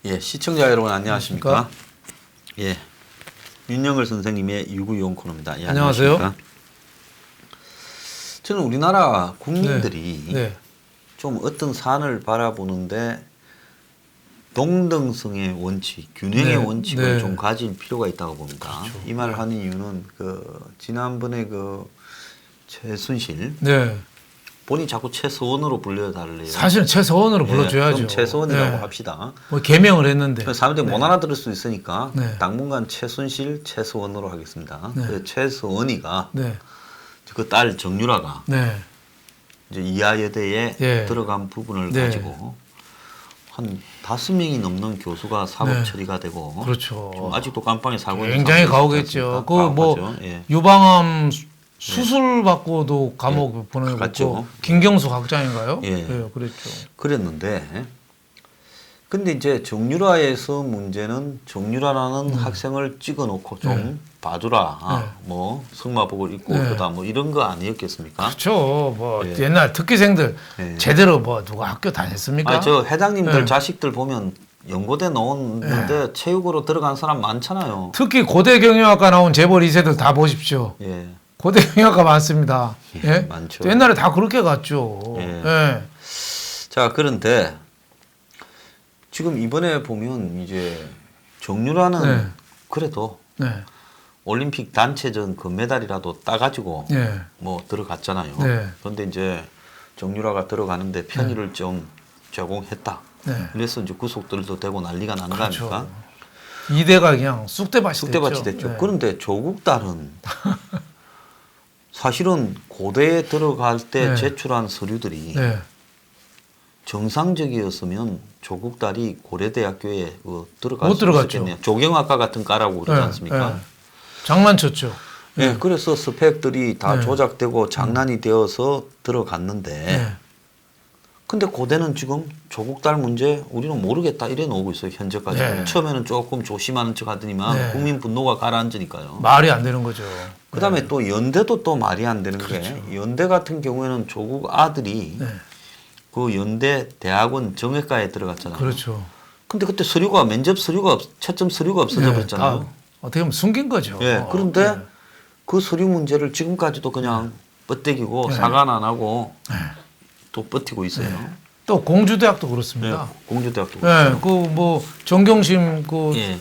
예, 시청자 여러분 안녕하십니까? 예, 윤영을 선생님의 유구용 코너입니다. 예, 안녕하세요. 안녕하십니까? 저는 우리나라 국민들이 네. 좀 어떤 사안을 바라보는데 동등성의 원칙, 균형의 네. 원칙을 네. 좀 가질 필요가 있다고 봅니다. 그렇죠. 이 말을 하는 이유는 지난번에 최순실 네. 본인이 자꾸 최서원으로 불려달래요. 사실은 최서원으로 불러줘야죠. 그럼 최서원이라고 네. 합시다. 뭐 개명을 했는데. 사람들이 네. 못 알아들을 수 있으니까 네. 당분간 최순실, 최서원으로 하겠습니다. 네. 그래서 최서원이가 네. 그 딸 정유라가 네. 이제 이하여대에 예. 들어간 부분을 네. 가지고 한 5명이 넘는 교수가 사법 네. 처리가 되고 그렇죠. 지금 아직도 깜빵에 살고 있는 굉장히 상태이지 가오겠죠. 않습니까? 그 뭐 가혹하죠. 예. 유방암 수술 받고도 감옥 보내고 갔죠. 김경수 학장인가요? 예. 네, 그랬죠. 그랬는데 근데 이제 정유라에서 문제는 정유라라는 학생을 찍어놓고 좀 네. 봐주라. 네. 뭐 승마복을 입고 네. 그러다 뭐 이런 거 아니었겠습니까? 그렇죠. 뭐 예. 옛날 특기생들 예. 제대로 뭐 누가 학교 다녔습니까? 아, 저 회장님들 네. 자식들 보면 연고대 나오는데 체육으로 들어간 사람 많잖아요. 특히 고대 경영학과 나온 재벌 2세들 다 보십시오. 예. 고대 경영학과 많습니다. 예, 예? 많죠. 옛날에 다 그렇게 갔죠. 예. 예. 자, 그런데 지금 이번에 보면 이제 정유라는 네. 그래도 네. 올림픽 단체전 금메달이라도 따가지고 예. 뭐 들어갔잖아요. 네. 그런데 이제 정유라가 들어가는데 편의를 좀 제공했다. 네. 그래서 이제 구속들도 되고 난리가 난 거 그렇죠. 아닙니까? 이대가 그냥 쑥대밭이 쑥대밭이 됐죠. 네. 그런데 조국 딸은 사실은 고대에 들어갈 때 네. 제출한 서류들이 네. 정상적이었으면 조국 딸이 고려대학교에 들어갈 못 수 들어갔죠. 있었겠네요. 조경학과 같은 과라고 그러지 네. 않습니까? 네. 장난쳤죠. 네, 그래서 스펙들이 다 네. 조작되고 장난이 되어서 들어갔는데 네. 근데 고대는 지금 조국 딸 문제 우리는 모르겠다 이래 놓고 있어요. 현재까지. 네. 처음에는 조금 조심하는 척 하더니만 네. 국민 분노가 가라앉으니까요. 말이 안 되는 거죠. 그다음에 네. 또 연대도 또 말이 안 되는 그렇죠. 게 연대 같은 경우에는 조국 아들이 네. 그 연대 대학원 정외과에 들어갔잖아요. 그렇죠. 근데 그때 서류가 면접 서류가 채점 서류가 없어져 네. 버렸잖아요. 다 어떻게 보면 숨긴 거죠. 예. 그런데 네. 그 서류 문제를 지금까지도 그냥 뻗대기고 네. 사과는 안 하고 네. 또 버티고 있어요. 또 공주대학도 그렇습니다. 공주대학도. 네. 그 뭐 정경심 그 예.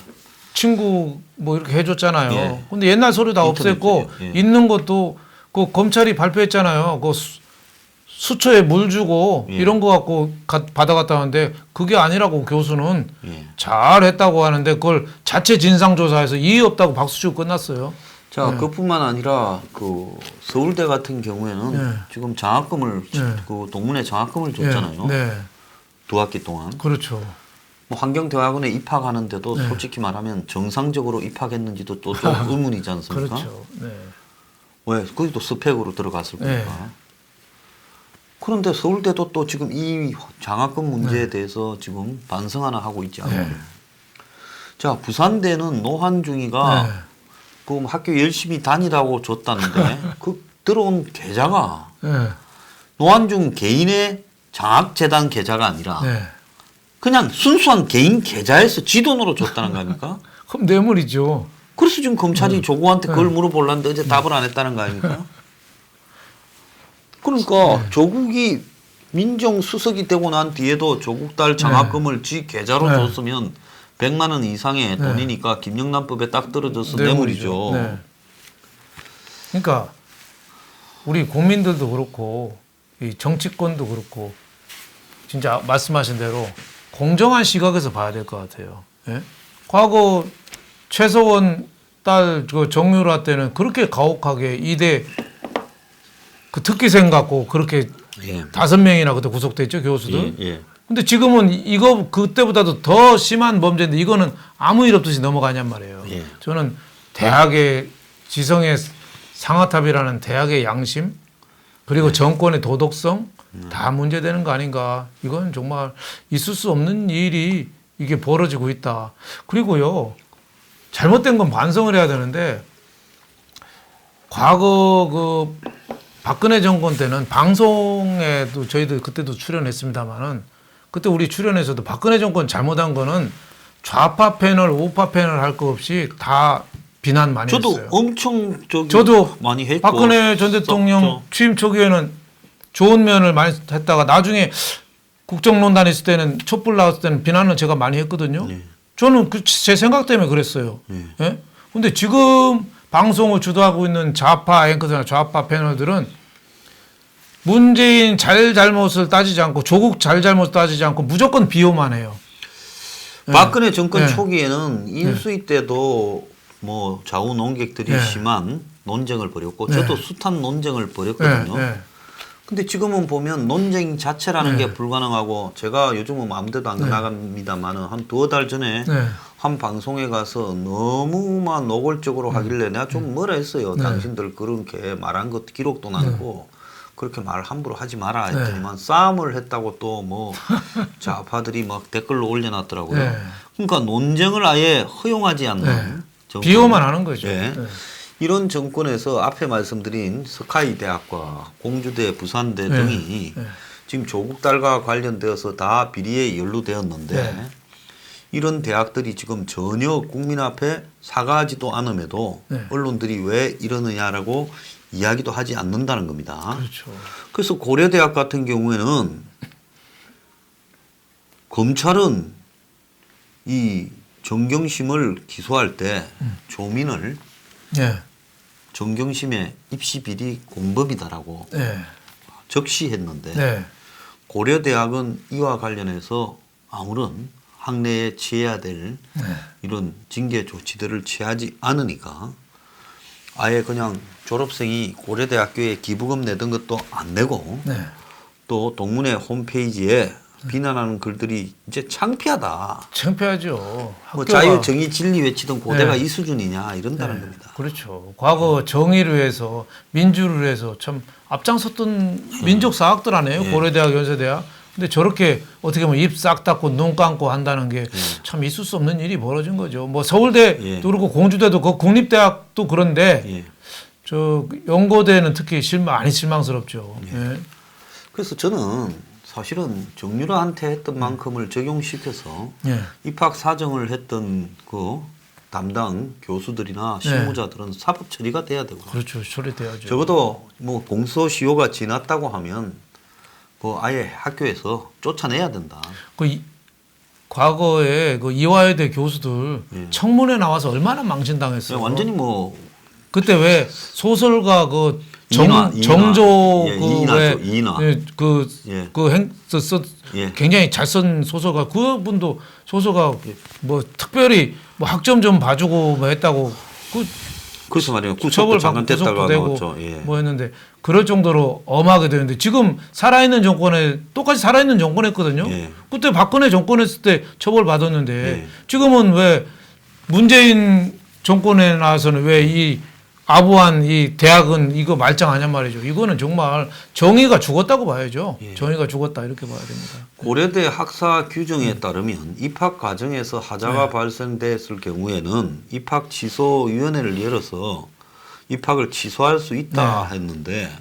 친구 뭐 이렇게 해줬잖아요. 예. 근데 옛날 서류 다 인터넷 없앴고 예. 있는 것도 그 검찰이 발표했잖아요. 그 수초에 물 주고 예. 이런 거 갖고 받아갔다는데 그게 아니라고 교수는 예. 잘했다고 하는데 그걸 자체 진상조사해서 이의 없다고 박수 치고 끝났어요. 자, 네. 그뿐만 아니라 그 서울대 같은 경우에는 네. 지금 장학금을 네. 그 동문회 장학금을 줬잖아요. 네. 2학기 동안. 그렇죠. 뭐 환경대학원에 입학하는데도 네. 솔직히 말하면 정상적으로 입학했는지도 또 좀 의문이지 않습니까? 그렇죠. 네. 왜? 거기도 스펙으로 들어갔을 네. 거니까. 그런데 서울대도 또 지금 이 장학금 문제에 대해서 지금 반성하나 하고 있지 않아요. 네. 자, 부산대는 노한중이가 네. 그 학교 열심히 다니라고 줬다는데 그 들어온 계좌가 네. 노한중 개인의 장학재단 계좌가 아니라 네. 그냥 순수한 개인 계좌에서 지 돈으로 줬다는 거 아닙니까? 그럼 뇌물이죠. 그래서 지금 검찰이 조국한테 그걸 네. 물어보려는데 어제 답을 안 했다는 거 아닙니까? 그러니까 조국이 민정수석이 되고 난 뒤에도 조국 딸 장학금을 지 계좌로 네. 줬으면 100만 원 이상의 네. 돈이니까 김영란법에 딱 떨어져서 뇌물이죠. 네. 그러니까 우리 국민들도 그렇고 이 정치권도 그렇고 진짜 말씀하신 대로 공정한 시각에서 봐야 될 것 같아요. 예? 과거 최서원 딸 그 정유라 때는 그렇게 가혹하게 이대 그 특기생 갖고 그렇게 예. 5명이나 그때 구속됐죠 교수들. 예, 예. 근데 지금은 이거 그때보다도 더 심한 범죄인데 이거는 아무 일 없듯이 넘어가냔 말이에요. 예. 저는 대학의 지성에 상하탑이라는 대학의 양심 그리고 정권의 도덕성 다 문제되는 거 아닌가. 이건 정말 있을 수 없는 일이 이게 벌어지고 있다. 그리고요. 잘못된 건 반성을 해야 되는데 과거 그 박근혜 정권 때는 방송에도 저희들 그때도 출연했습니다만은 그때 우리 출연해서도 박근혜 정권 잘못한 거는 좌파 패널, 우파 패널 할 거 없이 다 비난 많이 저도 했어요. 엄청 저도 많이 했고 박근혜 전 대통령 썼죠. 취임 초기에는 좋은 면을 많이 했다가 나중에 국정농단 있을 때는 촛불 나왔을 때는 비난을 제가 많이 했거든요. 네. 저는 제 생각 때문에 그랬어요. 예? 근데 지금 방송을 주도하고 있는 좌파 앵커들이나 좌파 패널들은 문재인 잘잘못을 따지지 않고 조국 잘잘못을 따지지 않고 무조건 비호만 해요. 박근혜 정권 네. 초기에는 인수위 때도 뭐 좌우 논객들이 네. 심한 논쟁을 벌였고 네. 저도 숱한 논쟁을 벌였거든요. 네. 근데 지금은 보면 논쟁 자체라는 네. 게 불가능하고 제가 요즘은 아무데도 안 나갑니다만은 한 두어 달 전에 네. 한 방송에 가서 너무만 노골적으로 하길래 내가 좀 뭐라 했어요. 네. 당신들 그렇게 말한 것 기록도 남고 그렇게 말 함부로 하지 마라 했더니만 싸움을 했다고 또 뭐 좌파들이 막 댓글로 올려놨더라고요. 네. 그러니까 논쟁을 아예 허용하지 않는 네. 정권. 비호만 하는 거죠. 예. 네. 이런 정권에서 앞에 말씀드린 스카이 대학과 공주대, 부산대 네. 등이 네. 지금 조국 달과 관련되어서 다 비리에 연루되었는데 네. 이런 대학들이 지금 전혀 국민 앞에 사과하지도 않음에도 네. 언론들이 왜 이러느냐라고 이야기도 하지 않는다는 겁니다. 그렇죠. 그래서 고려대학 같은 경우에는 검찰은 이 정경심을 기소할 때 조민을 네. 정경심의 입시 비리 공범이다라고 네. 적시했는데 네. 고려대학은 이와 관련해서 아무런 학내에 취해야 될 네. 이런 징계 조치들을 취하지 않으니까 아예 그냥 졸업생이 고려대학교에 기부금 내던 것도 안 내고 네. 또 동문회 홈페이지에 비난하는 글들이 이제 창피하다. 창피하죠. 뭐 학교가 자유, 정의, 진리 외치던 고대가 네. 이 수준이냐 이런다는 네. 겁니다. 그렇죠. 과거 정의를 위해서 민주를 위해서 참 앞장섰던 민족 사학들 아니에요. 예. 고려대학, 연세대학. 근데 저렇게 어떻게 보면 입 싹 닫고 눈 감고 한다는 게 참 있을 수 없는 일이 벌어진 거죠. 뭐 서울대도 예. 그렇고 공주대도 그 국립대학도 그런데 예. 저 연고대는 특히 많이 실망스럽죠. 예. 그래서 저는 사실은 정유라한테 했던 만큼을 적용시켜서 예. 입학 사정을 했던 그 담당 교수들이나 네. 실무자들은 사법 처리가 돼야 되고 그렇죠. 처리돼야죠. 적어도 뭐 공소시효가 지났다고 하면 그 아예 학교에서 쫓아내야 된다. 과거에 그 이화여대 교수들 예. 청문회 나와서 얼마나 망신당했어요. 완전히 뭐 그때 왜 소설가 그 이인화. 정조 예, 이인화죠, 이인화. 예. 예. 굉장히 잘 쓴 소설가 그분도 소설가 뭐 특별히 뭐 학점 좀 봐주고 뭐 했다고 그래서 말이에요. 구속도 처벌 잠깐 받고 됐다가 구속도 되고 나왔죠. 예. 뭐 했는데 그럴 정도로 엄하게 되는데 지금 살아있는 정권에 똑같이 살아있는 정권했거든요. 예. 그때 박근혜 정권했을 때 처벌 받았는데 예. 지금은 왜 문재인 정권에 나와서는 왜 이 아부한 이 대학은 이거 말짱하냔 말이죠. 이거는 정말 정의가 죽었다고 봐야죠. 예. 정의가 죽었다 이렇게 봐야 됩니다. 고려대 학사 규정에 따르면 입학 과정에서 하자가 발생됐을 경우에는 입학 취소위원회를 열어서 입학을 취소할 수 있다 했는데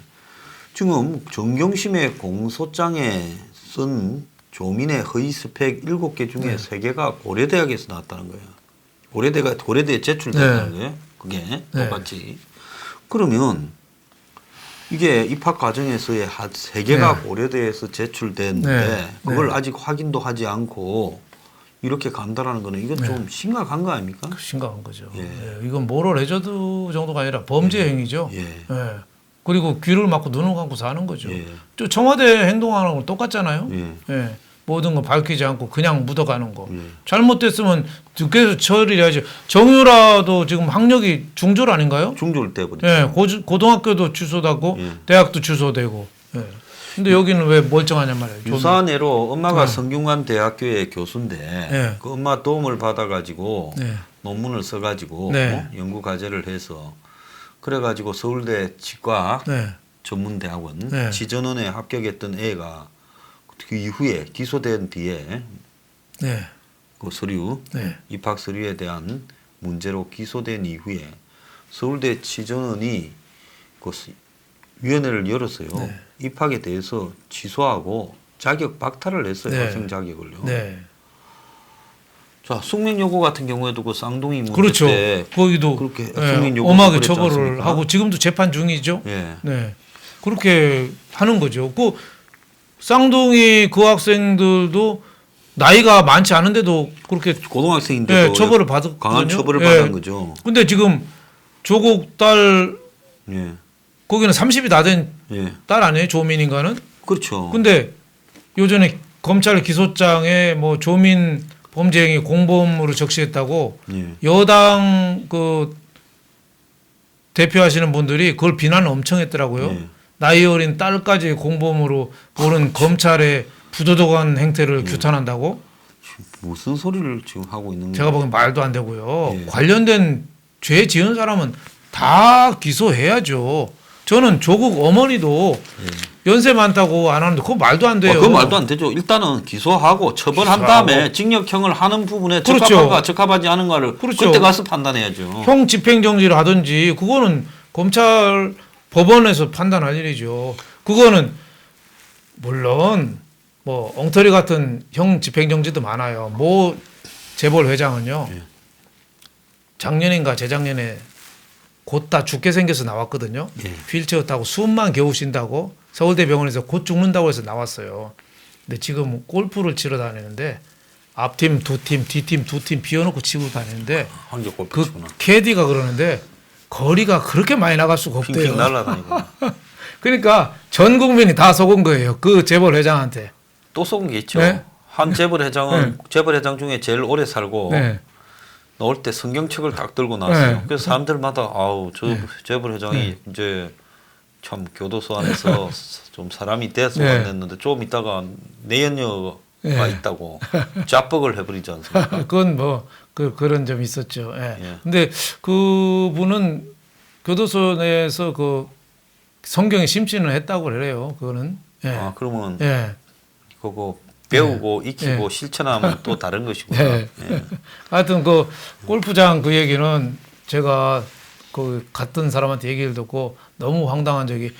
지금 정경심의 공소장에 쓴 조민의 허위 스펙 7개 중에 3개가 고려대학에서 나왔다는 거예요. 고려대에 제출됐다는 거예요. 그게 똑같이. 그러면 이게 입학 과정에서의 한 3개가 고려대에서 제출됐는데 그걸 아직 확인도 하지 않고 이렇게 간다라는 거는 이건 좀 심각한 거 아닙니까? 심각한 거죠. 예. 예, 이건 모럴 해저드 정도가 아니라 범죄 행위죠. 예. 예. 그리고 귀를 막고 눈을 감고 사는 거죠. 예. 저 청와대 행동하는 건 똑같잖아요. 예. 예. 모든 거 밝히지 않고 그냥 묻어가는 거. 예. 잘못됐으면 계속 처리를 해야지. 정유라도 지금 학력이 중졸 아닌가요? 중졸 때부터. 예. 고등학교도 취소되고 예. 대학도 취소되고. 예. 근데 여기는 왜 멀쩡하냔 말이에요. 유사한 예로 엄마가 성균관 대학교의 교수인데 예. 그 엄마 도움을 받아가지고 네. 논문을 써가지고 네. 연구 과제를 해서 그래가지고 서울대 치과 네. 전문대학원 네. 지전원에 합격했던 애가 그 이후에 기소된 뒤에 네. 그 서류 네. 입학 서류에 대한 문제로 기소된 이후에 서울대 지전원이 그 위원회를 열었어요. 네. 입학에 대해서 취소하고 자격 박탈을 했어요. 네. 학생 자격을요. 네. 자, 숙명여고 같은 경우에도 그 쌍둥이 문제 그렇죠. 때 거기도 그렇게 예, 숙명여고 엄하게 그랬지 처벌을 않습니까? 하고 지금도 재판 중이죠. 예. 네. 그렇게 하는 거죠. 그 쌍둥이 그 학생들도 나이가 많지 않은데도 그렇게 고등학생인데도 예, 처벌을 받았거든요. 강한 처벌을 예. 받은 거죠. 근데 지금 조국 딸 예. 거기는 30이 다 된 딸 예. 아니에요? 조민인가는? 그렇죠. 근데 요전에 검찰 기소장에 뭐 조민 범죄 행위 공범으로 적시했다고 예. 여당 그 대표하시는 분들이 그걸 비난을 엄청 했더라고요. 예. 나이 어린 딸까지 공범으로 보는 검찰의 부도덕한 행태를 규탄한다고? 무슨 소리를 지금 하고 있는 제가 보기엔 말도 안 되고요. 예. 관련된 죄 지은 사람은 다 기소해야죠. 저는 조국 어머니도 연세 많다고 안 하는데 그거 말도 안 돼요. 그건 말도 안 되죠. 일단은 기소하고 처벌한 기소하고. 다음에 징역형을 하는 부분에 그렇죠. 적합한가 적합하지 않은가를 그렇죠. 그때 가서 판단해야죠. 형 집행정지를 하든지 그거는 검찰 법원에서 판단할 일이죠. 그거는 물론 뭐 엉터리 같은 형 집행정지도 많아요. 모 재벌 회장은요. 예. 작년인가 재작년에 곧 다 죽게 생겨서 나왔거든요. 예. 휠체어 타고 숨만 겨우 쉰다고 서울대병원에서 곧 죽는다고 해서 나왔어요. 근데 지금 골프를 치러 다니는데 앞팀 두 팀, 뒷팀 두 팀 비워놓고 치고 다니는데 한개 골프 그 치구나. 캐디가 그러는데 거리가 그렇게 많이 나갈 수가 없대요. 핑핑 날아다니고. 그러니까 전 국민이 다 속은 거예요. 그 재벌 회장한테. 또 속은 게 있죠. 네? 한 재벌 회장은 재벌 회장 중에 제일 오래 살고 네. 나올 때 성경책을 딱 들고 나왔어요. 네. 그래서 사람들마다 아우 저 재벌 회장이 이제 참 교도소 안에서 좀 사람이 돼서 네. 왔는데 좀 있다가 내연녀가 네. 있다고 자뻑을 해버리지 않습니까? 그건 뭐 그런 점이 있었죠. 예. 예. 근데 그분은 교도소 내에서 그 성경에 심취는 했다고 그래요. 그거는. 예. 아 그러면 예. 그거 배우고 익히고 예. 실천하면 또 다른 것이구나. 예. 예. 하여튼 그 골프장 그 얘기는 제가 그 갔던 사람한테 얘기를 듣고 너무 황당한 적이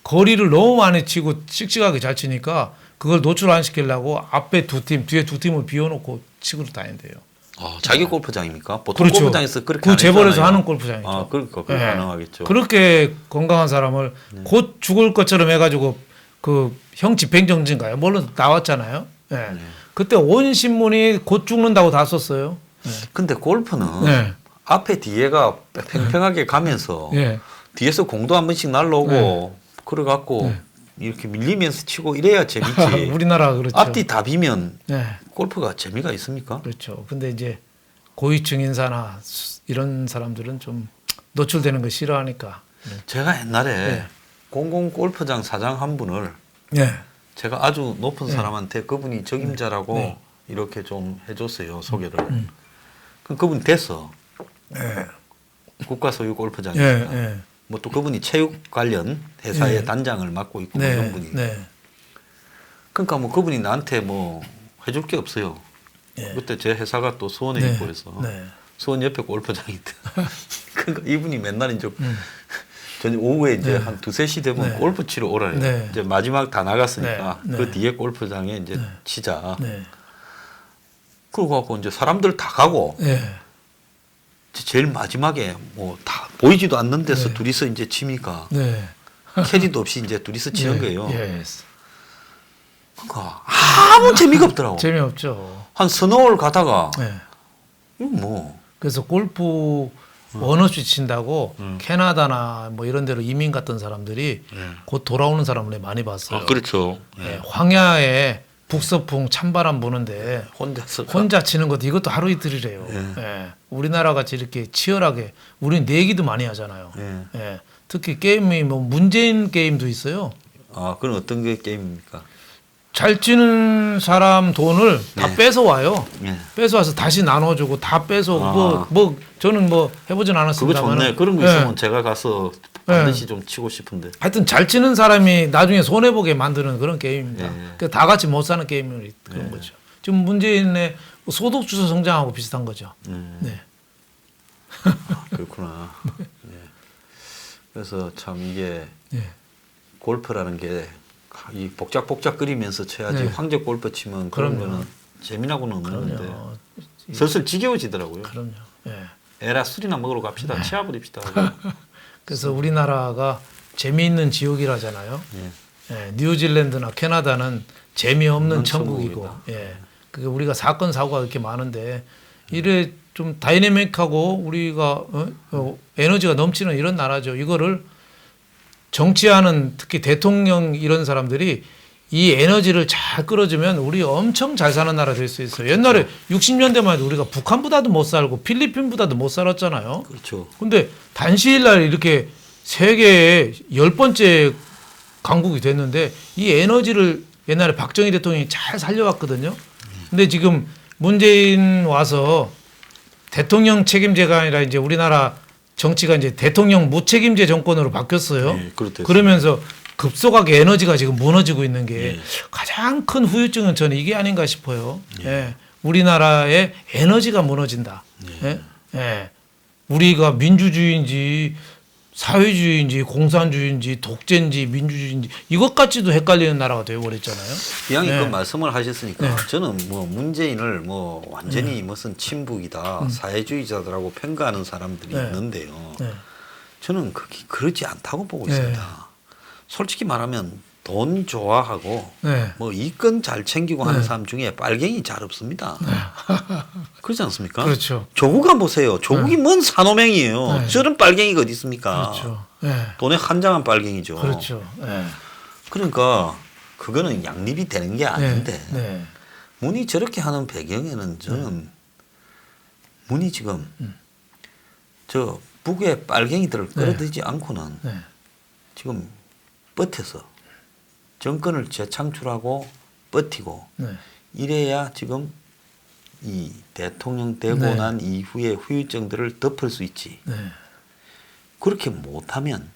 거리를 너무 많이 치고 씩씩하게 잘 치니까 그걸 노출 안 시키려고 앞에 두 팀, 뒤에 두 팀을 비워놓고 치고 다닌대요. 아, 자기 골프장입니까? 보통 그렇죠. 골프장에서 그렇게 그 안 재벌에서 했잖아요. 하는 골프장이죠. 아, 그러니까 그게 예. 가능하겠죠. 그렇게 건강한 사람을 곧 죽을 것처럼 해가지고 그 형 집행정지인가요? 물론 나왔잖아요. 예. 그때 온 신문이 곧 죽는다고 다 썼어요. 근데 골프는 네. 앞에 뒤에가 팽팽하게 가면서 예. 뒤에서 공도 한 번씩 날라오고 그래갖고 이렇게 밀리면서 치고 이래야 재밌지. 우리나라 그렇죠. 앞뒤 다 비면 예. 골프가 재미가 있습니까? 그렇죠. 근데 이제 고위층 인사나 이런 사람들은 좀 노출되는 거 싫어하니까. 제가 옛날에 네. 공공 골프장 사장 한 분을 예. 제가 아주 높은 사람한테 그분이 적임자라고 네. 이렇게 좀 해줬어요 소개를. 그럼 그분이 됐어. 예. 국가 소유 예. 골프장이니까. 예. 뭐 또 그분이 체육 관련 회사의 네. 단장을 맡고 있고 뭐 네. 이런 분이. 네. 그러니까 뭐 그분이 나한테 뭐 해줄 게 없어요. 예. 그때 제 회사가 또 수원에 네. 있고 해서 네. 수원 옆에 골프장이 있대. 그러니까 이분이 맨날 이제 저녁 오후에 이제 한 2-3시 되면 네. 골프 치러 오라요. 네. 이제 마지막 다 나갔으니까 네. 그 네. 뒤에 골프장에 이제 치자. 네. 그러고 갖고 이제 사람들 다 가고 예. 제일 마지막에 뭐 다 보이지도 않는 데서 네. 둘이서 이제 치니까 네. 캐디도 없이 이제 둘이서 치는 거예요. 예. 그러니까 아무 재미가 없더라고. 재미없죠. 한 서너 홀 가다가 예. 이거 뭐 그래서 골프 원 없이 친다고 캐나다나 뭐 이런 데로 이민 갔던 사람들이 곧 돌아오는 사람을 많이 봤어요. 그렇죠. 예, 황야에 북서풍 찬바람 부는데 혼자서 혼자 치는 것도 이것도 하루 이틀이래요. 예. 우리나라 같이 이렇게 치열하게 우리는 내기도 많이 하잖아요. 예. 특히 게임이 뭐 문재인 게임도 있어요. 아 그건 어떤 게 게임입니까? 잘 치는 사람 돈을 다 네. 뺏어와요. 예. 뺏어와서 다시 나눠주고 다 뺏어 저는 뭐 해보진 그거 않았습니다만 좋네. 그런 거 있으면 제가 가서 반드시 좀 치고 싶은데. 하여튼 잘 치는 사람이 나중에 손해 보게 만드는 그런 게임입니다. 예. 그러니까 다 같이 못 사는 게임이 그런 거죠. 지금 문재인의 소득 주도 성장하고 비슷한 거죠. 네. 그렇구나. 예. 그래서 참 이게 네. 골프라는 게 이 복작복작거리면서 쳐야지 네. 황제 골프 치면 그런 그럼요. 거는 재미나고는 없는데 그럼요. 슬슬 지겨워지더라고요. 그럼요. 예. 에라 술이나 먹으러 갑시다. 치아버립시다. 그래서 우리나라가 재미있는 지옥이라잖아요. 예. 예, 뉴질랜드나 캐나다는 재미없는 없는 천국이고, 천국이다. 예, 그게 우리가 사건 사고가 이렇게 많은데 이래 좀 다이내믹하고 우리가 에너지가 넘치는 이런 나라죠. 이거를 정치하는 특히 대통령 이런 사람들이 이 에너지를 잘 끌어주면 우리 엄청 잘 사는 나라 될 수 있어요. 옛날에 60년대만 해도 우리가 북한보다도 못 살고 필리핀보다도 못 살았잖아요. 그렇죠. 근데 단시일날 이렇게 세계의 10번째 강국이 됐는데 이 에너지를 옛날에 박정희 대통령이 잘 살려왔거든요. 근데 지금 문재인 와서 대통령 책임제가 아니라 이제 우리나라 정치가 이제 대통령 무책임제 정권으로 바뀌었어요. 예, 그렇겠습니다. 그러면서 급속하게 에너지가 지금 무너지고 있는 게 예. 가장 큰 후유증은 저는 이게 아닌가 싶어요. 예. 우리나라의 에너지가 무너진다. 예. 예. 우리가 민주주의인지 사회주의인지 공산주의인지 독재인지 민주주의인지 이것까지도 헷갈리는 나라가 되어버렸잖아요. 이왕이 네. 그 말씀을 하셨으니까 네. 저는 뭐 문재인을 뭐 완전히 무슨 친북이다 사회주의자들하고 평가하는 사람들이 네. 있는데요. 네. 저는 그렇지 않다고 보고 네. 있습니다. 솔직히 말하면 돈 좋아하고 네. 뭐 이건 잘 챙기고 하는 네. 사람 중에 빨갱이 잘 없습니다. 그렇지 않습니까? 그렇죠. 조국 한번 보세요. 조국이 뭔 산호맹이에요. 네. 저런 빨갱이가 어디 있습니까? 그렇죠. 네. 돈에 한장한 빨갱이죠. 그렇죠. 네. 그러니까 그거는 양립이 되는 게 아닌데 네. 문이 저렇게 하는 배경에는 저는 문이 지금 저 북의 빨갱이들을 끌어들이지 않고는 네. 지금 버텨서 정권을 재창출하고 버티고 네. 이래야 지금 이 대통령 되고 네. 난 이후에 후유증들을 덮을 수 있지. 네. 그렇게 못하면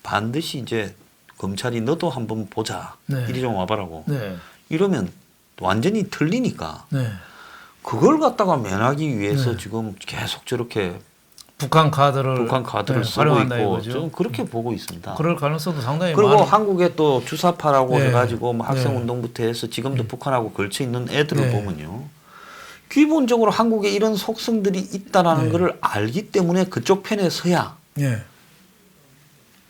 반드시 이제 검찰이 너도 한번 보자. 네. 이리 좀 와봐라고. 네. 이러면 완전히 틀리니까 네. 그걸 갖다가 면하기 위해서 네. 지금 계속 저렇게 북한 카드를 북한 카드를 네, 쓰고 활용한다 있고 이거죠. 저는 그렇게 보고 있습니다. 그럴 가능성도 상당히 그리고 많아요. 한국에 또 주사파라고 네. 해가지고 뭐 네. 학생운동부터 해서 지금도 북한하고 걸쳐 있는 애들을 네. 보면요. 기본적으로 한국에 이런 속성들이 있다라는 네. 것을 알기 때문에 그쪽 편에 서야 예.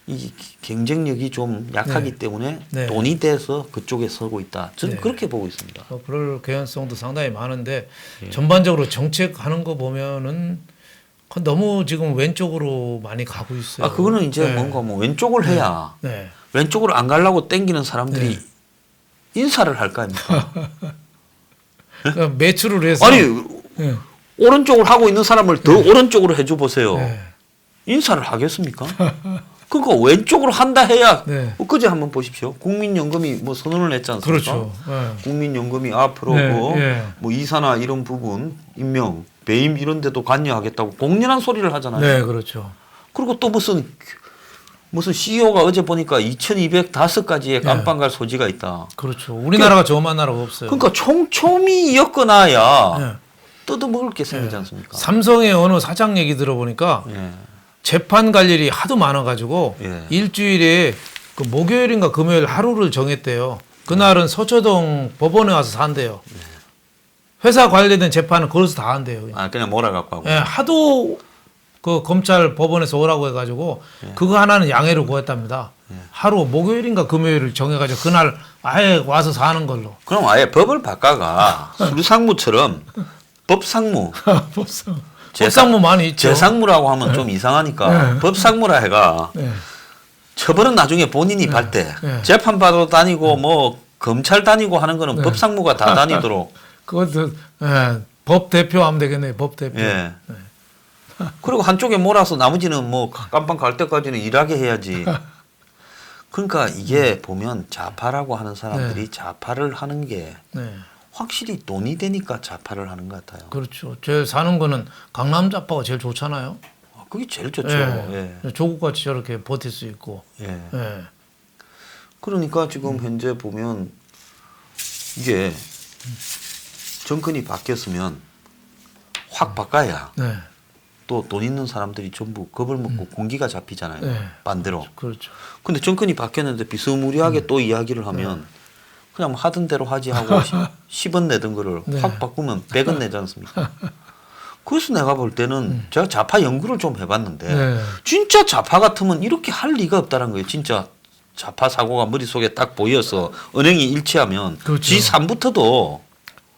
이 경쟁력이 좀 약하기 네. 때문에 네. 돈이 돼서 그쪽에 서고 있다. 저는 네. 그렇게 보고 있습니다. 그럴 개연성도 상당히 많은데 예. 전반적으로 정책하는 거 보면은 너무 지금 왼쪽으로 많이 가고 있어요. 아 그거는 이제 네. 뭔가 뭐 왼쪽을 해야 네. 왼쪽으로 안 가려고 땡기는 사람들이 네. 인사를 할 거 아닙니까? 그러니까 매출을 해서 아니 네. 오른쪽을 하고 있는 사람을 더 오른쪽으로 해줘 보세요. 네. 인사를 하겠습니까? 그러니까 왼쪽으로 한다 해야 네. 엊그제 한번 보십시오. 국민연금이 뭐 선언을 했지 않습니까? 그렇죠. 네. 국민연금이 앞으로 네, 뭐, 예. 뭐 이사나 이런 부분 임명, 배임 이런 데도 관여하겠다고 공연한 소리를 하잖아요. 네, 그렇죠. 그리고 또 무슨 CEO가 어제 보니까 2,205가지의 깜빵 갈 소지가 있다. 그렇죠. 우리나라가 저만한 나라가 없어요. 그러니까 촘촘히 엮어놔야 네. 뜯어먹을 게 생기지 않습니까? 삼성의 어느 사장 얘기 들어보니까 예. 재판 갈 일이 하도 많아가지고 예. 일주일에 그 목요일인가 금요일 하루를 정했대요. 그날은 서초동 법원에 와서 산대요. 회사 관련된 재판은 거기서 다 한대요. 아 그냥 몰아갖고 하고. 예, 하도 그 검찰 법원에서 오라고 해가지고 그거 하나는 양해를 구했답니다. 하루 목요일인가 금요일을 정해가지고 그날 아예 와서 사는 걸로. 그럼 아예 법을 바꿔가 수상무처럼 법상무, 법상무 많이 있죠. 재상무라고 하면 좀 이상하니까 네. 법상무라 해가 네. 처벌은 나중에 본인이 받 때 네. 재판 받으러 다니고 뭐 검찰 다니고 하는 거는 네. 법상무가 다 다니도록. 그것도 예, 법 대표 하면 되겠네요. 법 대표. 예. 그리고 한쪽에 몰아서 나머지는 뭐 깜빵 갈 때까지는 일하게 해야지. 그러니까 이게 보면 좌파라고 하는 사람들이 좌파를 하는 게 네. 확실히 돈이 되니까 좌파를 하는 것 같아요. 그렇죠. 제일 사는 거는 강남 좌파가 제일 좋잖아요. 그게 제일 좋죠. 예. 예. 조국같이 저렇게 버틸 수 있고. 예. 예. 그러니까 지금 현재 보면 이게 정권이 바뀌었으면 확 바꿔야 네. 또 돈 있는 사람들이 전부 겁을 먹고 공기가 잡히잖아요. 네. 반대로. 그렇죠. 근데 정권이 바뀌었는데 비스무리하게 또 이야기를 하면 그냥 뭐 하던 대로 하지 하고 10원 내던 거를 네. 확 바꾸면 100원 내지 않습니까? 그래서 내가 볼 때는 제가 좌파 연구를 좀 해봤는데 네. 진짜 좌파 같으면 이렇게 할 리가 없다는 거예요. 진짜 좌파 사고가 머릿속에 딱 보여서 은행이 일치하면 그렇죠. G3부터도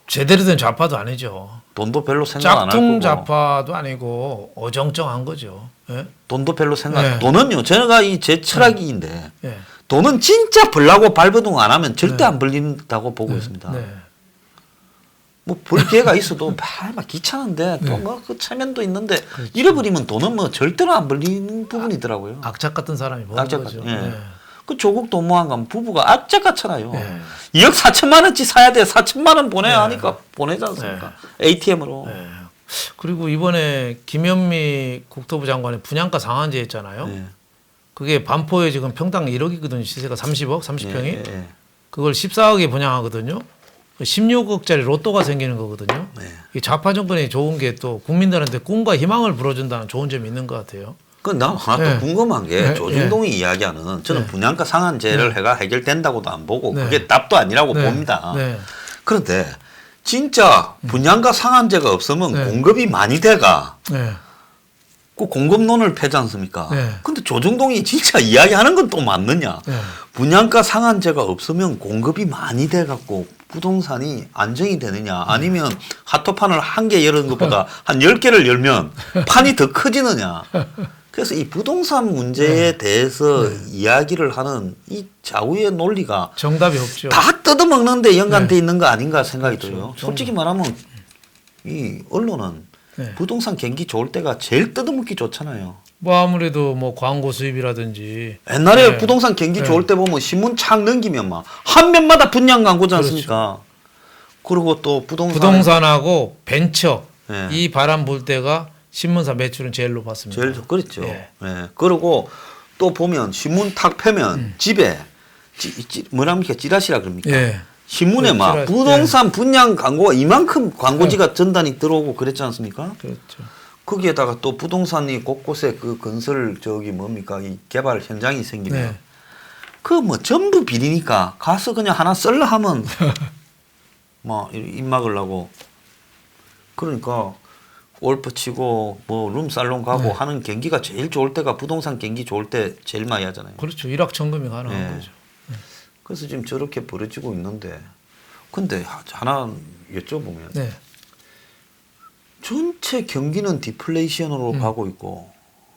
제대로 된 좌파도 아니죠. 돈도 별로 생각 안 할 짝퉁 거고 좌파도 아니고 어정쩡한 거죠. 예? 돈도 별로 생각 네. 돈은요 제가 제 철학인데 예. 돈은 진짜 벌라고 발버둥 안 하면 절대 안 벌린다고 보고 있습니다. 네. 뭐 벌 기회가 있어도 막 귀찮은데 또 뭐 그 체면도 있는데 잃어버리면 돈은 뭐 절대로 안 벌리는 부분이더라고요. 악착 같은 사람이 보는 악착 거죠. 같은, 예. 예. 그 조국 돈모함 가면 부부가 악착 같잖아요. 예. 2억 4천만 원치 사야 돼. 4천만 원 보내야 네. 하니까 보내지 않습니까? ATM으로. 예. 그리고 이번에 김현미 국토부 장관이 분양가 상한제 했잖아요. 네. 그게 반포에 지금 평당 1억이거든요. 시세가 30억, 30평이. 예, 예. 그걸 14억에 분양하거든요. 16억짜리 로또가 생기는 거거든요. 네. 이 좌파 정권이 좋은 게 또 국민들한테 꿈과 희망을 불어준다는 좋은 점이 있는 것 같아요. 나 하나 네. 또 궁금한 게 네. 조중동이 이야기하는 저는 네. 분양가 상한제를 해가 해결된다고도 안 보고 네. 그게 답도 아니라고 네. 봅니다. 네. 그런데 진짜 분양가 상한제가 없으면 네. 공급이 많이 돼가 네. 그 공급론을 펴지 않습니까? 네. 근데 조중동이 진짜 이야기하는 건 또 맞느냐? 네. 분양가 상한제가 없으면 공급이 많이 돼갖고 부동산이 안정이 되느냐? 아니면 하토판을 한 개 여는 것보다 한 10개를 열면 판이 더 커지느냐? 그래서 이 부동산 문제에 대해서 이야기를 하는 이 좌우의 논리가 정답이 없죠. 다 뜯어먹는데 연관돼 있는 거 아닌가 생각이 들어요. 그렇죠. 솔직히 말하면 이 언론은 네. 부동산 경기 좋을 때가 제일 뜯어먹기 좋잖아요. 뭐 아무래도 뭐 광고 수입이라든지 옛날에 네. 부동산 경기 네. 좋을 때 보면 신문 창 넘기면 막 한 면마다 분양 광고지 그렇죠. 않습니까? 그리고 또 부동산하고 벤처 네. 이 바람 불 때가 신문사 매출은 제일 높았습니다. 제일 그렇죠. 예. 예. 그리고 또 보면 신문 탁 펴면 집에 뭐랍니까 찌라시라 그럽니까? 예. 신문에 그 막 찌라시. 부동산 분양 광고가 이만큼 광고지가 전단이 들어오고 그랬지 않습니까? 그렇죠. 거기에다가 또 부동산이 곳곳에 그 건설 저기 뭡니까 이 개발 현장이 생기면 네. 그 뭐 전부 비리니까 가서 그냥 하나 썰라 하면 뭐 입 막으려고 그러니까 골프 치고 뭐 룸살롱 가고 네. 하는 경기가 제일 좋을 때가 부동산 경기 좋을 때 제일 많이 하잖아요. 그렇죠. 일확천금이 가능한 네. 거죠. 그래서 지금 저렇게 벌어지고 있는데 근데 하나 여쭤보면 네. 전체 경기는 디플레이션으로 가고 있고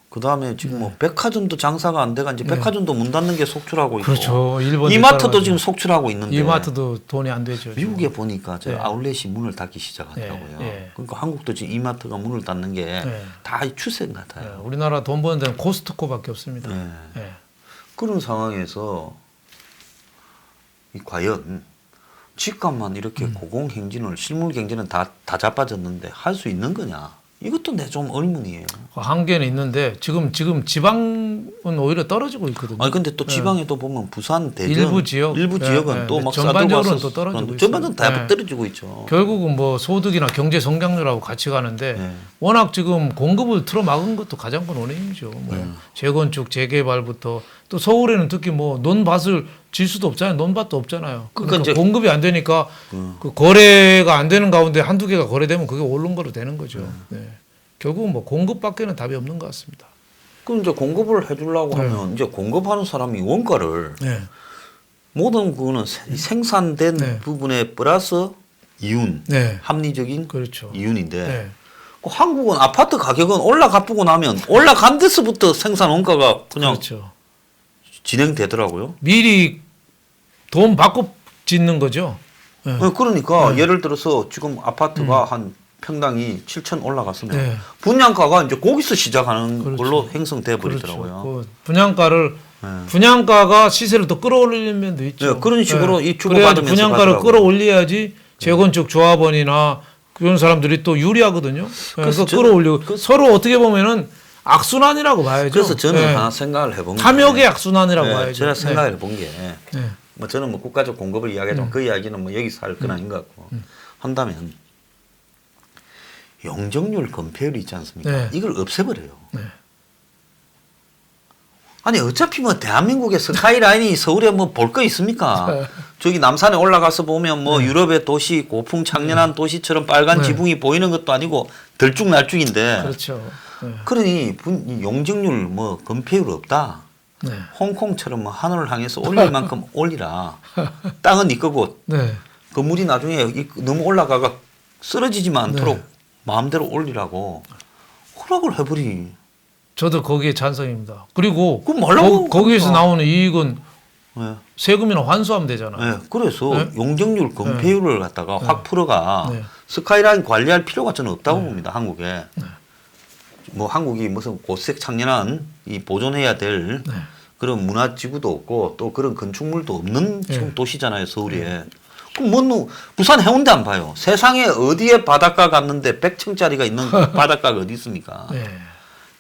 그 다음에 지금 뭐 백화점도 장사가 안 돼가 이제 백화점도 문 닫는 게 속출하고 있고 그렇죠. 일본 이마트도 따라가지고. 지금 속출하고 있는데 이마트도 돈이 안 되죠. 미국에 보니까 저 네. 아울렛이 문을 닫기 시작하더라고요. 네. 그러니까 한국도 지금 이마트가 문을 닫는 게 네. 다 추세인 것 네. 같아요. 우리나라 돈 버는 데는 코스트코밖에 없습니다. 네. 네. 그런 상황에서 과연 집값만 이렇게 고공행진을 실물 경제는 다 자빠졌는데 할 수 있는 거냐? 이것도 내 좀 의문이에요. 그 한계는 있는데 지금 지방은 오히려 떨어지고 있거든요. 아니 근데 또 지방에도 보면 부산, 대전 일부 지역, 일부 네, 지역은 네. 또 막 전반적으로는 또 떨어지고 있어요. 전반적으로 다 네. 떨어지고 있죠. 결국은 뭐 소득이나 경제 성장률하고 같이 가는데 네. 워낙 지금 공급을 틀어막은 것도 가장 큰 원인이죠. 뭐 재건축, 재개발부터 또 서울에는 특히 뭐 논밭을 질 수도 없잖아요. 논밭도 없잖아요. 그러니까 이제 공급이 안 되니까 그 거래가 안 되는 가운데 한두 개가 거래되면 그게 오른 거로 되는 거죠. 네. 결국은 뭐 공급밖에는 답이 없는 것 같습니다. 그럼 이제 공급을 해주려고 하면 이제 공급하는 사람이 원가를 네. 모든 그거는 생산된 네. 부분에 플러스 이윤, 네. 합리적인 그렇죠. 이윤인데 네. 그 한국은 아파트 가격은 올라가고 나면 올라간 데서부터 생산 원가가 그냥 그렇죠. 진행되더라고요. 미리 돈 받고 짓는 거죠. 네. 그러니까 예를 들어서 지금 아파트가 한 평당이 7천 올라갔으면 네. 분양가가 이제 거기서 시작하는 그렇죠. 걸로 형성돼 버리더라고요. 그렇죠. 그 분양가를 분양가가 시세를 더 끌어올리는 면도 있죠. 네, 그런 식으로 이 그래야 주고받으면서 분양가를 가더라고요. 끌어올려야지 재건축 조합원이나 그런 사람들이 또 유리하거든요. 그래서 저는 끌어올리고 서로 어떻게 보면은 악순환이라고 봐야죠. 그래서 저는 네. 하나 생각을 해본 게 탐욕의 악순환이라고 네, 봐야죠. 제가 생각을 해본 게 네. 뭐 저는 뭐 국가적 공급을 이야기하지만 그 이야기는 뭐 여기서 할 건 아닌 것 같고 한다면 용적률 건폐율이 있지 않습니까? 네. 이걸 없애버려요. 네. 아니 어차피 뭐 대한민국의 스카이라인이 서울에 뭐 볼 거 있습니까? 네. 저기 남산에 올라가서 보면 뭐 유럽의 도시 고풍 창년한 도시처럼 빨간 네. 지붕이 보이는 것도 아니고 들쭉날쭉인데 그렇죠. 네. 그러니 용적률 뭐 건폐율 없다. 네. 홍콩처럼 뭐 하늘을 향해서 올릴 만큼 올리라. 땅은 네 거고 네. 건물이 나중에 너무 올라가가 쓰러지지만 않도록 네. 마음대로 올리라고 허락을 해버리. 저도 거기에 찬성입니다. 그리고 그럼 말라고 거기에서 그러니까. 나오는 이익은 네. 세금이나 환수하면 되잖아요. 네. 그래서 네? 용적률 건폐율을 갖다가 확 풀어가 네. 스카이라인 관리할 필요가 저는 없다고 봅니다. 한국에. 뭐 한국이 무슨 고색 창년한 이 보존해야 될 네. 그런 문화지구도 없고 또 그런 건축물도 없는 지금 네. 도시잖아요, 서울에. 그럼 뭐 부산 해운대 안 봐요. 세상에 어디에 바닷가 갔는데 100층짜리가 있는 바닷가가 어디 있습니까? 네.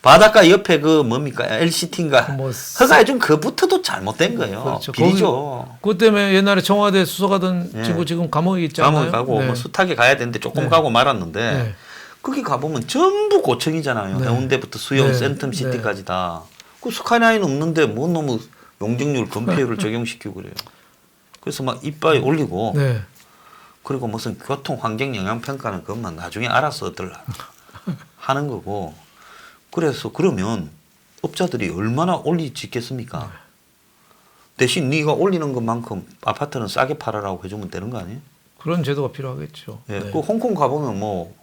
바닷가 옆에 그 뭡니까? LCT인가? 뭐 허가해 준 그부터도 잘못된 거예요. 그렇죠. 비리죠. 그것 때문에 옛날에 청와대 수석하던 네. 친구 지금 감옥에 있잖아요. 감옥 가고 네. 뭐 숱하게 가야 되는데 조금 네. 가고 말았는데 네. 거기 가보면 전부 고층이잖아요. 네. 해운대부터 수영, 네. 센텀시티까지 다. 그 스카이라인 없는데 뭐 너무 용적률 건폐율을 적용시키고 그래요. 그래서 막 이빨 올리고 네. 그리고 무슨 교통 환경 영향 평가는 그것만 나중에 알아서들 하는 거고. 그래서 그러면 업자들이 얼마나 올리 짓겠습니까? 대신 네가 올리는 것만큼 아파트는 싸게 팔아라고 해주면 되는 거 아니에요? 그런 제도가 필요하겠죠. 예, 네. 그 홍콩 가보면 뭐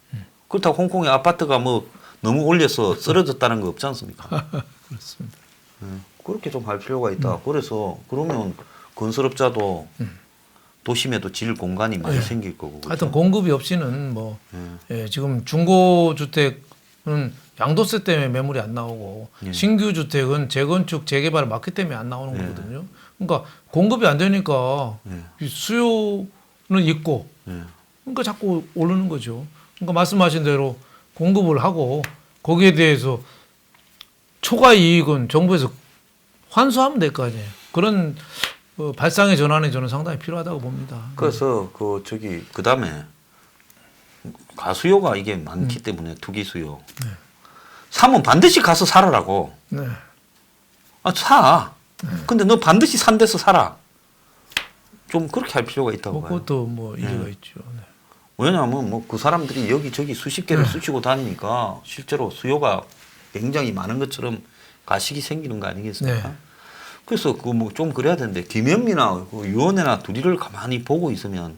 그렇다고 홍콩의 아파트가 뭐 너무 올려서 쓰러졌다는 거 없지 않습니까? 그렇습니다. 예, 그렇게 좀 할 필요가 있다. 그래서 그러면 건설업자도 도심에도 질 공간이 많이 네. 생길 거고. 하여튼 그렇죠? 공급이 없이는 뭐 예. 예, 지금 중고주택은 양도세 때문에 매물이 안 나오고 예. 신규 주택은 재건축 재개발을 막기 때문에 안 나오는 예. 거거든요. 그러니까 공급이 안 되니까 예. 이 수요는 있고 예. 그러니까 자꾸 오르는 거죠. 그러니까 말씀하신 대로 공급을 하고 거기에 대해서 초과 이익은 정부에서 환수하면 될 거 아니에요. 그런 발상의 전환이 저는 상당히 필요하다고 봅니다. 그래서 그 다음에 가수요가 이게 많기 때문에 투기 수요. 사면 반드시 가서 살아라고. 네. 아, 사. 근데 너 반드시 산 데서 살아. 좀 그렇게 할 필요가 있다고 봐요. 그것도 뭐 일리가 있죠. 네. 왜냐하면 뭐 그 사람들이 여기저기 수십 개를 쑤시고 다니니까 실제로 수요가 굉장히 많은 것처럼 가식이 생기는 거 아니겠습니까? 네. 그래서 그 뭐 좀 그래야 되는데 김현미나 그 유원회나 둘이를 가만히 보고 있으면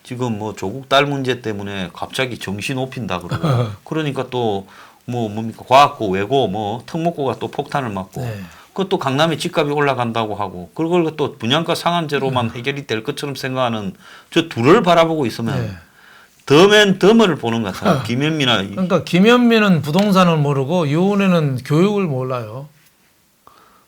지금 뭐 조국 딸 문제 때문에 갑자기 정신 높인다 그러고 그러니까 또 뭐 뭡니까 과학고 외고 뭐 특목고가 또 폭탄을 맞고 네. 그것도 강남의 집값이 올라간다고 하고 그걸 또 분양가 상한제로만 해결이 될 것처럼 생각하는 저 둘을 바라보고 있으면 네. 더맨 더머를 보는 것 같아요. 김현미나 그러니까 김현미는 부동산을 모르고 유은혜는 교육을 몰라요.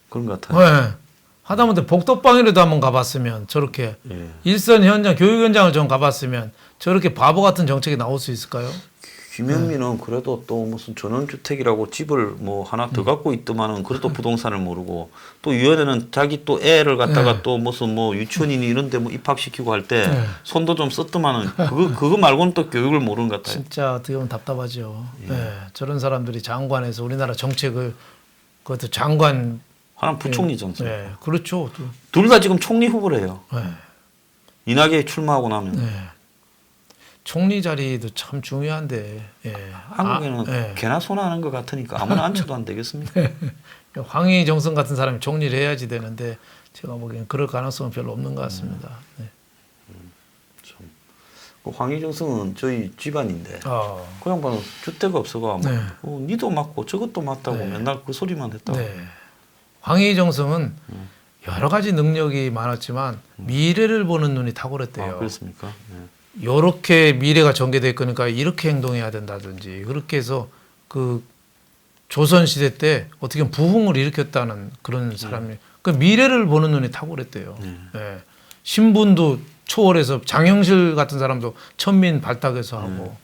그런 것 같아요. 네. 하다못해 복덕방이라도 한번 가봤으면 저렇게 예. 일선 현장 교육 현장을 좀 가봤으면 저렇게 바보 같은 정책이 나올 수 있을까요? 김현미는 그래도 또 무슨 전원주택이라고 집을 뭐 하나 더 갖고 있더만은 그래도 부동산을 모르고 또 유연에는 자기 또 애를 갖다가 네. 또 무슨 뭐 유치원이니 이런 데 뭐 입학시키고 할 때 네. 손도 좀 썼더만은 그거 말고는 또 교육을 모르는 것 같아요. 진짜 어떻게 보면 답답하죠. 예. 네. 저런 사람들이 장관에서 우리나라 정책을 그것도 장관 하나는 부총리지 않습니까? 네. 그렇죠. 또. 둘 다 지금 총리 후보를 해요. 네. 이낙연이 출마하고 나면 네. 총리 자리도 참 중요한데 예. 한국에는 예. 개나 소나 하는 것 같으니까 아무나 앉혀도 안 되겠습니까? 황희정선 같은 사람이 총리를 해야지 되는데 제가 보기에는 그럴 가능성은 별로 없는 것 같습니다. 네. 그 황희정승은 저희 집안인데 아, 그 양반은 주택 없어가 뭐, 네. 니도 맞고 저것도 맞다고 네. 맨날 그 소리만 했다고. 네. 황희정성은 여러 가지 능력이 많았지만 미래를 보는 눈이 탁월했대요. 아, 그렇습니까? 네. 요렇게 미래가 전개될 거니까 이렇게 행동해야 된다든지 그렇게 해서 그 조선 시대 때 어떻게 보면 부흥을 일으켰다는 그런 사람이 그 미래를 보는 눈이 탁월했대요. 예. 신분도 초월해서 장영실 같은 사람도 천민 발탁해서 하고.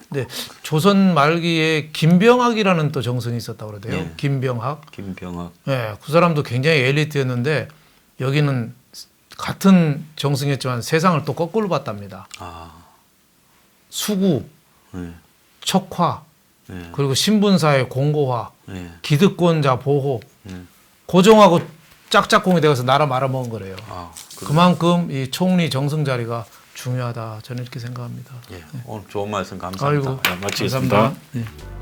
근데 조선 말기에 김병학이라는 또 정승이 있었다고 그러대요. 예. 김병학. 예, 그 사람도 굉장히 엘리트였는데 여기는 같은 정승이었지만 세상을 또 거꾸로 봤답니다. 아, 수구, 네. 척화, 네. 그리고 신분사의 공고화, 네. 기득권자 보호, 네. 고종하고 짝짝꿍이 되어서 나라 말아먹은 거래요. 아, 그만큼 이 총리 정승 자리가 중요하다. 저는 이렇게 생각합니다. 예. 오늘 좋은 말씀 감사합니다. 아이고, 예, 마치겠습니다. 감사합니다. 예.